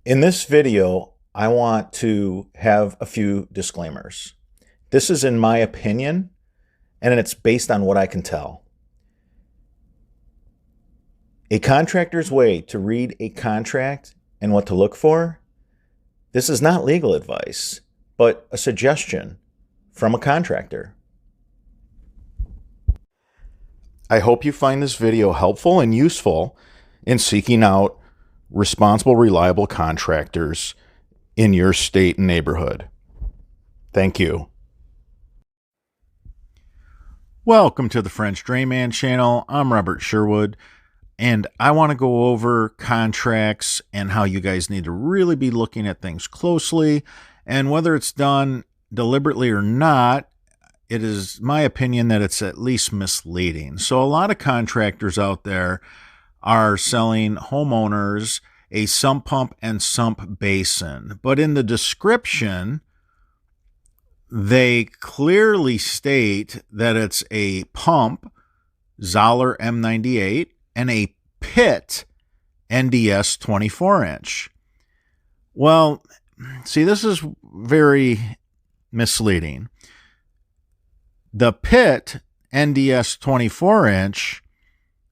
In this video, I want to have a few disclaimers. This is in my opinion, and it's based on what I can tell. A contractor's way to read a contract and what to look for. This is not legal advice, but a suggestion from a contractor. I hope you find this video helpful and useful in seeking out responsible, reliable contractors in your state and neighborhood. Thank you. Welcome to the French Drayman channel. I'm Robert Sherwood, and I want to go over contracts and how you guys need to really be looking at things closely, and whether it's done deliberately or not, it is my opinion that it's at least misleading. So a lot of contractors out there are selling homeowners a sump pump and sump basin. But in the description, they clearly state that it's a pump, Zoller M98, and a pit, NDS 24-inch. Well, see, this is very misleading. The pit, NDS 24-inch,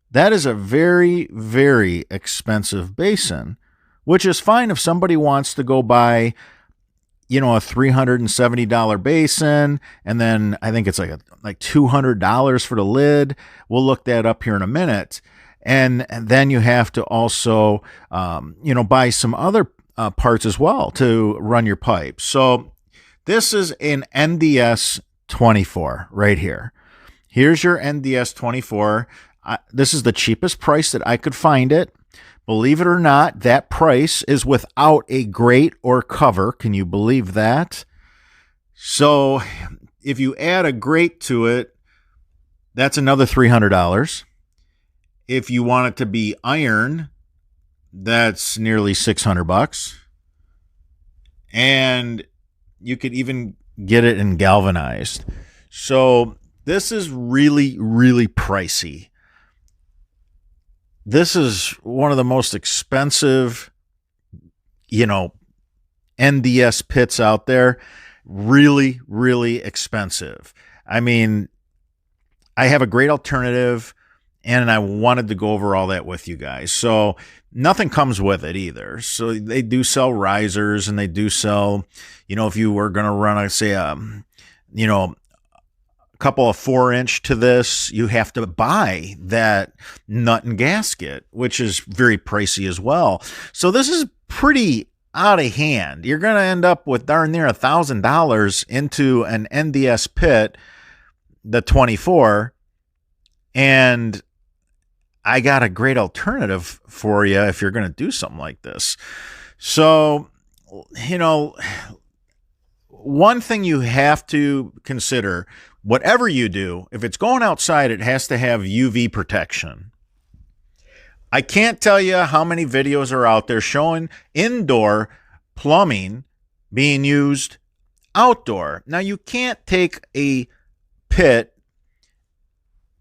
that is a very, very expensive basin, which is fine if somebody wants to go buy, a $370 basin, and then I think it's like $200 for the lid. We'll look that up here in a minute. And then you have to also, buy some other parts as well to run your pipes. So this is an NDS 24 right here. Here's your NDS 24. This is the cheapest price that I could find it. Believe it or not, that price is without a grate or cover. Can you believe that? So if you add a grate to it, that's another $300. If you want it to be iron, that's nearly $600. And you could even get it in galvanized. So this is really, really pricey. This is one of the most expensive, NDS pits out there. Really, really expensive. I mean, I have a great alternative, and I wanted to go over all that with you guys. So nothing comes with it either. So they do sell risers, and they do sell, if you were going to run, a couple of 4-inch to this, you have to buy that nut and gasket, which is very pricey as well. So this is pretty out of hand. You're going to end up with darn near $1,000 into an NDS pit, the 24, and I got a great alternative for you if you're going to do something like this. So, one thing you have to consider, whatever you do, if it's going outside, it has to have UV protection. I can't tell you how many videos are out there showing indoor plumbing being used outdoor. Now, you can't take a pit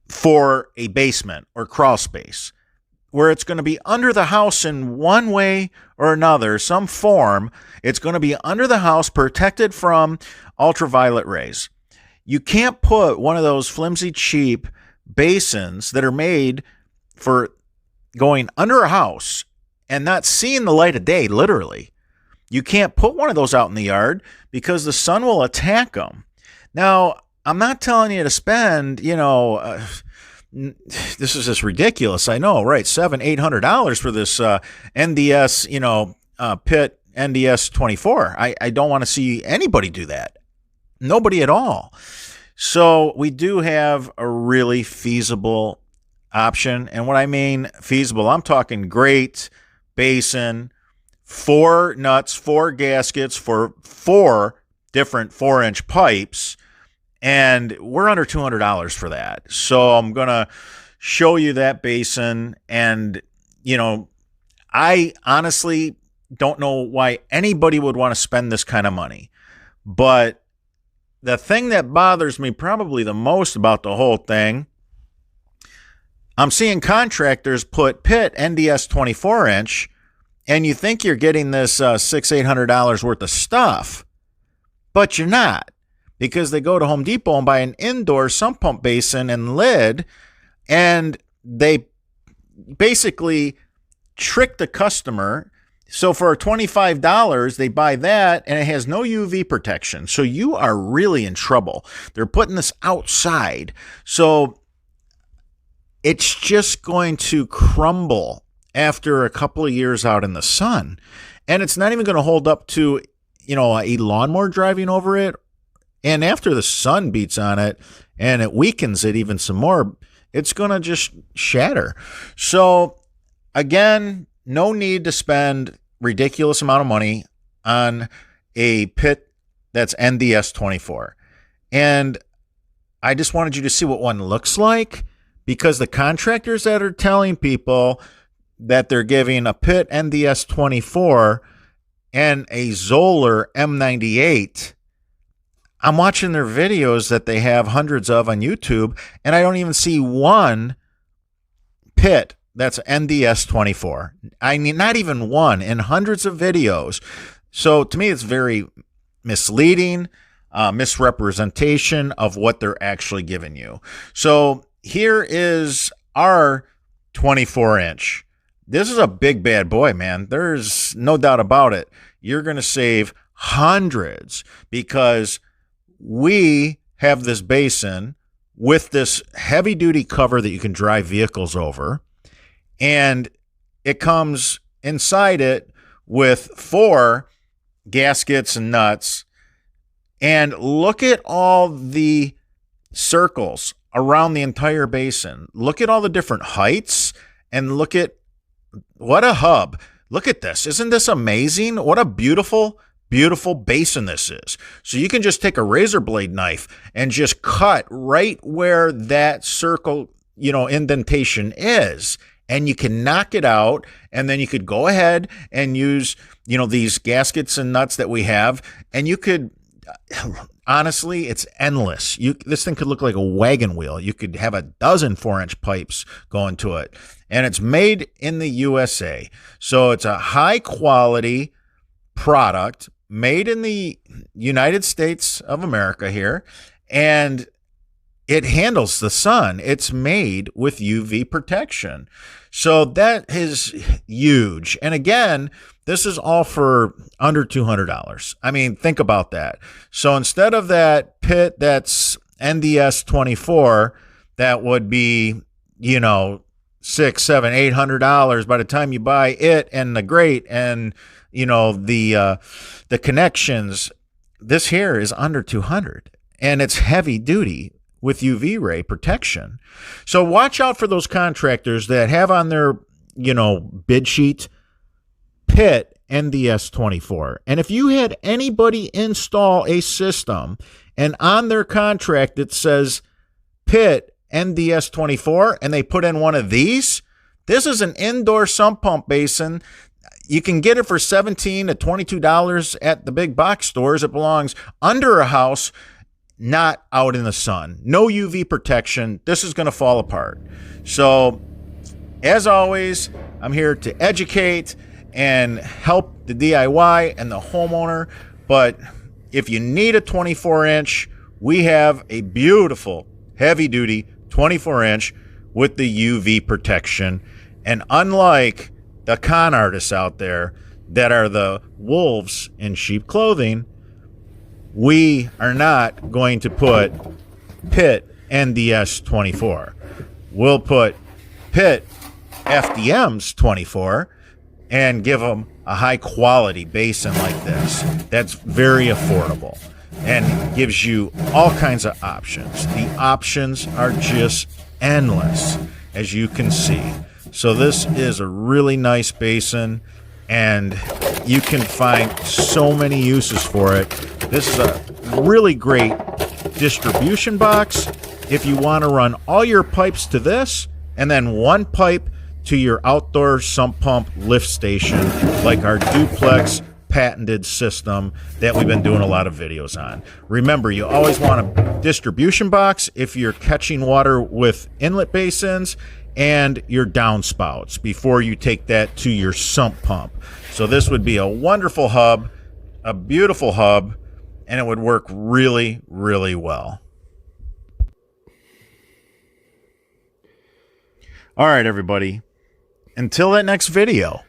for a basement or crawl space where it's going to be under the house in one way or another, some form. It's going to be under the house, protected from ultraviolet rays. You can't put one of those flimsy, cheap basins that are made for going under a house and not seeing the light of day, literally. You can't put one of those out in the yard because the sun will attack them. Now, I'm not telling you to spend, this is just ridiculous. I know, right? $700-800 for this NDS, pit NDS 24. I don't want to see anybody do that. Nobody at all. So we do have a really feasible option. And what I mean feasible, I'm talking great basin, 4 nuts, 4 gaskets for 4 different 4-inch pipes. And we're under $200 for that. So I'm going to show you that basin. And, I honestly don't know why anybody would want to spend this kind of money. But the thing that bothers me probably the most about the whole thing, I'm seeing contractors put pit NDS 24-inch and you think you're getting this $600-800 worth of stuff, but you're not, because they go to Home Depot and buy an indoor sump pump basin and lid, and they basically trick the customer. So for $25, they buy that, and it has no UV protection. So you are really in trouble. They're putting this outside, so it's just going to crumble after a couple of years out in the sun. And it's not even going to hold up to, a lawnmower driving over it. And after the sun beats on it and it weakens it even some more, it's going to just shatter. So again, no need to spend ridiculous amount of money on a pit that's NDS 24. And I just wanted you to see what one looks like, because the contractors that are telling people that they're giving a pit NDS 24 and a Zoller M98, I'm watching their videos that they have hundreds of on YouTube, and I don't even see one pit that's NDS 24. I mean, not even one in hundreds of videos. So to me, it's very misleading, misrepresentation of what they're actually giving you. So here is our 24-inch. This is a big bad boy, man. There's no doubt about it. You're going to save hundreds, because we have this basin with this heavy duty cover that you can drive vehicles over. And it comes inside it with 4 gaskets and nuts. And look at all the circles around the entire basin. Look at all the different heights, and look at what a hub. Look at this. Isn't this amazing? What a beautiful, beautiful basin this is. So you can just take a razor blade knife and just cut right where that circle, indentation is, and you can knock it out. And then you could go ahead and use, these gaskets and nuts that we have, and you could, honestly, it's endless. This thing could look like a wagon wheel. You could have a dozen 4-inch pipes going to it. And it's made in the USA. So it's a high quality product made in the United States of America here. And it handles the sun. It's made with UV protection. So that is huge. And again, this is all for under $200. I mean, think about that. So instead of that pit that's NDS 24, that would be, $600, $700, $800 by the time you buy it and the grate and the connections. This here is under $200, and it's heavy duty with UV ray protection. So watch out for those contractors that have on their bid sheet pit NDS 24. And if you had anybody install a system and on their contract it says pit NDS 24 and they put in one of these, this is an indoor sump pump basin. You can get it for $17 to $22 at the big box stores. It belongs under a house, not out in the sun. No UV protection. This is going to fall apart. So, as always, I'm here to educate and help the DIY and the homeowner. But if you need a 24-inch, we have a beautiful, heavy-duty 24-inch with the UV protection. And unlike the con artists out there that are the wolves in sheep clothing, we are not going to put pit NDS 24. We'll put pit FDMs 24 and give them a high quality basin like this that's very affordable and gives you all kinds of options. The options are just endless, as you can see. So this is a really nice basin, and you can find so many uses for it. This is a really great distribution box if you want to run all your pipes to this and then one pipe to your outdoor sump pump lift station, like our duplex patented system that we've been doing a lot of videos on. Remember, you always want a distribution box if you're catching water with inlet basins and your downspouts before you take that to your sump pump. So this would be a wonderful hub, a beautiful hub, and it would work really, really well. All right, everybody. Until that next video.